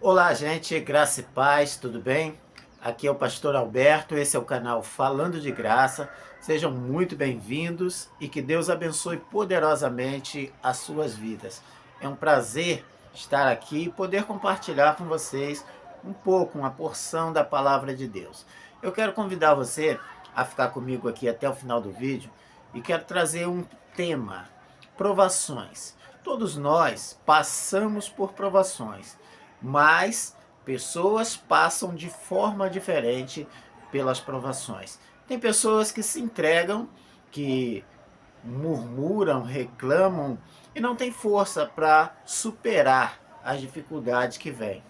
Olá, gente, graça e paz, tudo bem? Aqui é o pastor Alberto, esse é o canal Falando de Graça. Sejam muito bem-vindos e que Deus abençoe poderosamente as suas vidas. É um prazer estar aqui e poder compartilhar com vocês um pouco, uma porção da palavra de Deus. Eu quero convidar você a ficar comigo aqui até o final do vídeo e quero trazer um tema: provações. Todos nós passamos por provações, mas pessoas passam de forma diferente pelas provações. Tem pessoas que se entregam, que murmuram, reclamam e não têm força para superar as dificuldades que vêm.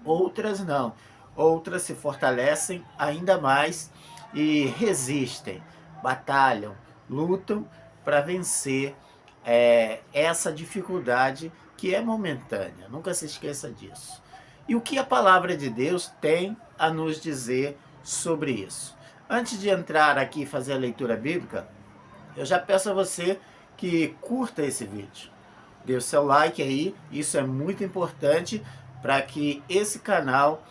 Outras não. Outras se fortalecem ainda mais e resistem, batalham, lutam para vencer essa dificuldade que é momentânea. Nunca se esqueça disso. E o que a palavra de Deus tem a nos dizer sobre isso? Antes de entrar aqui e fazer a leitura bíblica, eu já peço a você que curta esse vídeo. Dê o seu like aí, isso é muito importante para que esse canal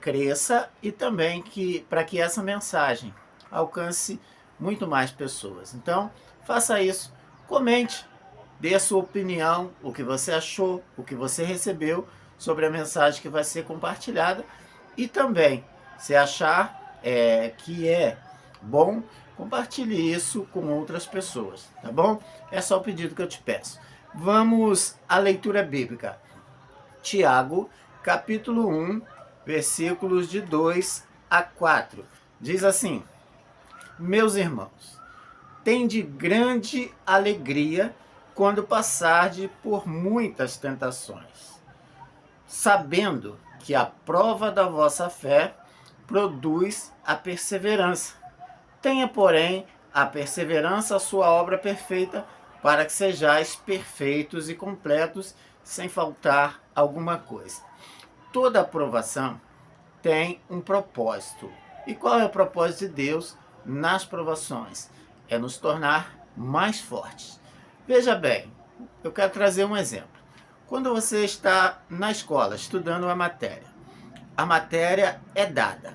cresça e também para que essa mensagem alcance muito mais pessoas. Então, faça isso, comente, dê a sua opinião, o que você achou, o que você recebeu sobre a mensagem que vai ser compartilhada e também, se achar que é bom, compartilhe isso com outras pessoas, tá bom? É só o pedido que eu te peço. Vamos à leitura bíblica. Tiago, capítulo 1, versículos de 2 a 4. Diz assim: Meus irmãos, tende grande alegria quando passarde por muitas tentações, sabendo que a prova da vossa fé produz a perseverança. Tenha, porém, a perseverança a sua obra perfeita, para que sejais perfeitos e completos, sem faltar alguma coisa. Toda aprovação tem um propósito. E qual é o propósito de Deus nas provações? É nos tornar mais fortes. Veja bem, eu quero trazer um exemplo. Quando você está na escola estudando uma matéria, a matéria é dada.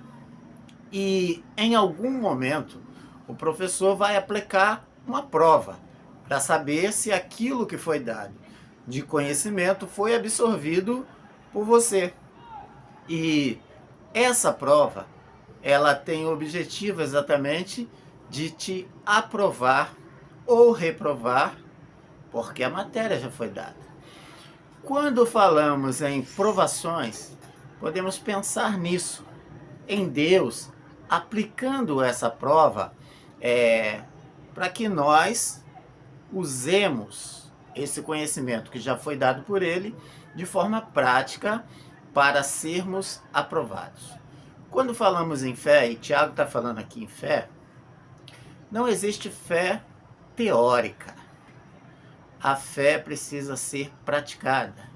E em algum momento o professor vai aplicar uma prova para saber se aquilo que foi dado de conhecimento foi absorvido por você. E essa prova, ela tem o objetivo exatamente de te aprovar ou reprovar, porque a matéria já foi dada. Quando falamos em provações, podemos pensar nisso, em Deus aplicando essa prova para que nós usemos esse conhecimento que já foi dado por Ele de forma prática para sermos aprovados. Quando falamos em fé, e Tiago está falando aqui em fé, não existe fé teórica. A fé precisa ser praticada.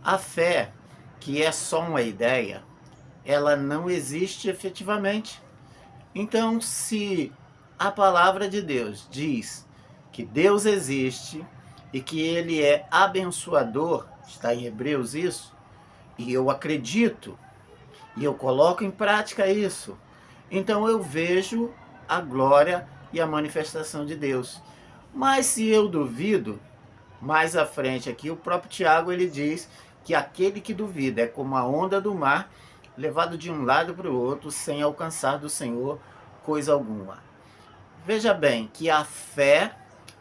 A fé, que é só uma ideia, ela não existe efetivamente. Então, se a palavra de Deus diz que Deus existe e que Ele é abençoador, está em Hebreus isso, e eu acredito, e eu coloco em prática isso, então eu vejo a glória e a manifestação de Deus. Mas se eu duvido, mais à frente aqui, o próprio Tiago ele diz que aquele que duvida é como a onda do mar, levado de um lado para o outro, sem alcançar do Senhor coisa alguma. Veja bem que a fé,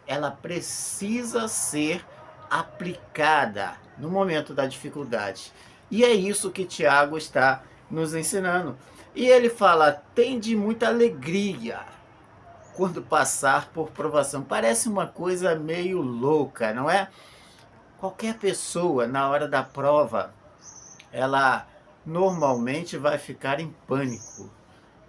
ela precisa ser aplicada no momento da dificuldade. E é isso que Tiago está nos ensinando. E ele fala: tende muita alegria quando passar por provação. Parece uma coisa meio louca, não é? Qualquer pessoa, na hora da prova, ela normalmente vai ficar em pânico.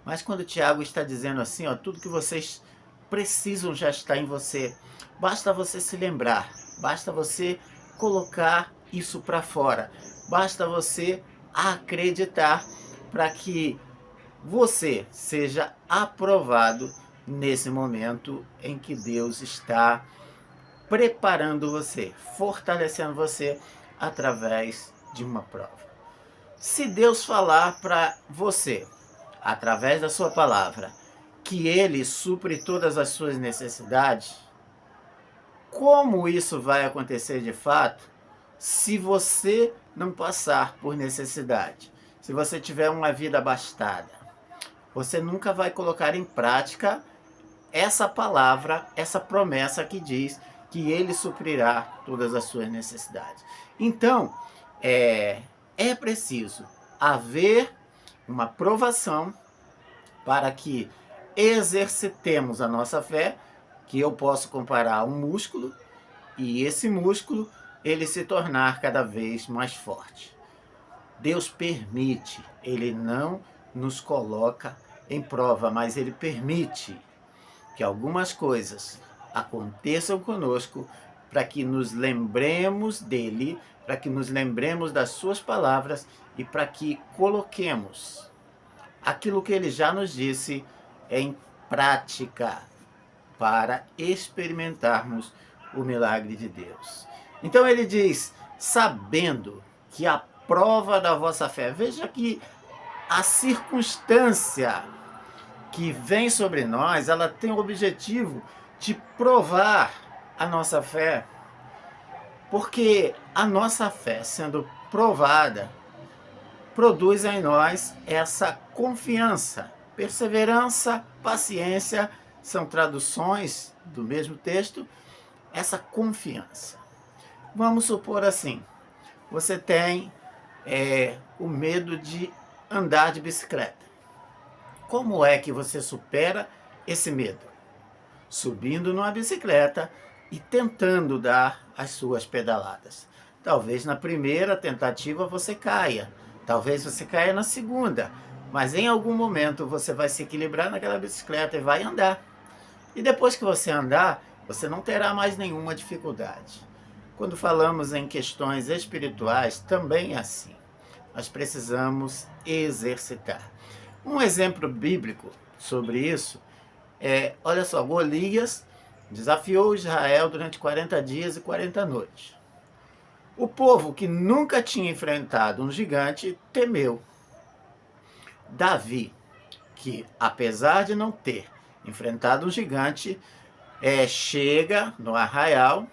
Mas quando o Tiago está dizendo assim, ó, tudo que vocês precisam já está em você. Basta você se lembrar, basta você colocar isso para fora, basta você acreditar para que você seja aprovado nesse momento em que Deus está preparando você, fortalecendo você através de uma prova. Se Deus falar para você, através da sua palavra, que Ele supre todas as suas necessidades, como isso vai acontecer de fato se você não passar por necessidade? Se você tiver uma vida abastada, você nunca vai colocar em prática essa palavra, essa promessa que diz que Ele suprirá todas as suas necessidades. Então, é preciso haver uma provação para que exercitemos a nossa fé, que eu posso comparar a um músculo, e esse músculo ele se tornar cada vez mais forte. Deus permite, Ele não nos coloca em prova, mas Ele permite que algumas coisas aconteçam conosco para que nos lembremos dEle, para que nos lembremos das suas palavras e para que coloquemos aquilo que Ele já nos disse em prática para experimentarmos o milagre de Deus. Então ele diz, sabendo que a prova da vossa fé, veja que a circunstância que vem sobre nós, ela tem o objetivo de provar a nossa fé, porque a nossa fé sendo provada, produz em nós essa confiança, perseverança, paciência, são traduções do mesmo texto, essa confiança. Vamos supor assim, você tem o medo de andar de bicicleta. Como é que você supera esse medo? Subindo numa bicicleta e tentando dar as suas pedaladas. Talvez na primeira tentativa você caia, talvez você caia na segunda, mas em algum momento você vai se equilibrar naquela bicicleta e vai andar. E depois que você andar, você não terá mais nenhuma dificuldade. Quando falamos em questões espirituais, também é assim. Nós precisamos exercitar. Um exemplo bíblico sobre isso olha só, Golias desafiou Israel durante 40 dias e 40 noites. O povo que nunca tinha enfrentado um gigante temeu. Davi, que apesar de não ter enfrentado um gigante, chega no arraial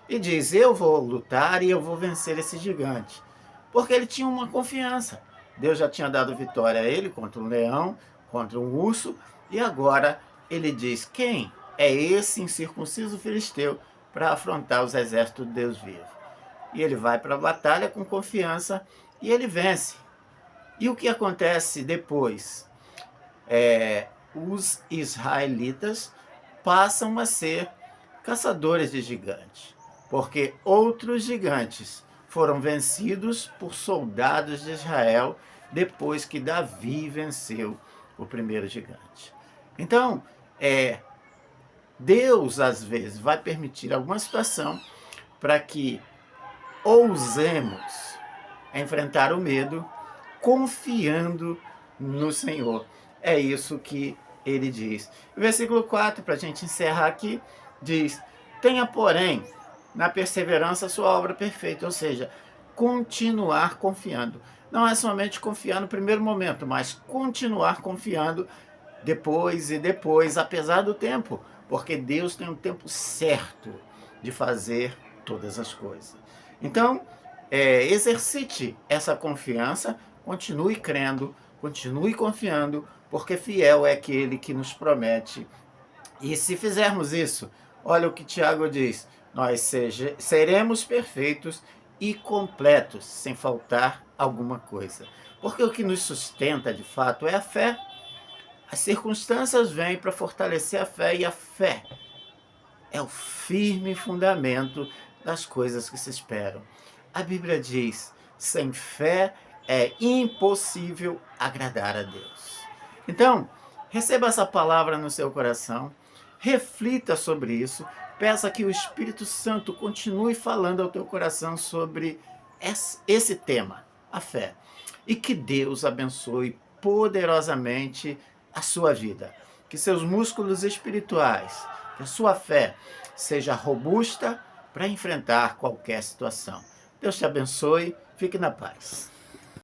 e diz, eu vou lutar e eu vou vencer esse gigante. Porque ele tinha uma confiança. Deus já tinha dado vitória a ele contra um leão, contra um urso, e agora ele diz, quem é esse incircunciso filisteu para afrontar os exércitos de Deus vivo? E ele vai para a batalha com confiança e ele vence. E o que acontece depois? Os israelitas passam a ser caçadores de gigantes, porque outros gigantes foram vencidos por soldados de Israel depois que Davi venceu o primeiro gigante. Então, Deus às vezes vai permitir alguma situação para que ousemos enfrentar o medo confiando no Senhor. É isso que ele diz. O versículo 4, para a gente encerrar aqui, diz, tenha, porém, na perseverança sua obra perfeita, ou seja, continuar confiando. Não é somente confiar no primeiro momento, mas continuar confiando depois e depois, apesar do tempo, porque Deus tem um tempo certo de fazer todas as coisas. Então, exercite essa confiança, continue crendo, continue confiando, porque fiel é aquele que nos promete. E se fizermos isso, olha o que Tiago diz, nós seremos perfeitos e completos, sem faltar alguma coisa. Porque o que nos sustenta, de fato, é a fé. As circunstâncias vêm para fortalecer a fé, e a fé é o firme fundamento das coisas que se esperam. A Bíblia diz, sem fé é impossível agradar a Deus. Então, receba essa palavra no seu coração, reflita sobre isso, peça que o Espírito Santo continue falando ao teu coração sobre esse tema, a fé. E que Deus abençoe poderosamente a sua vida. Que seus músculos espirituais, que a sua fé seja robusta para enfrentar qualquer situação. Deus te abençoe, fique na paz.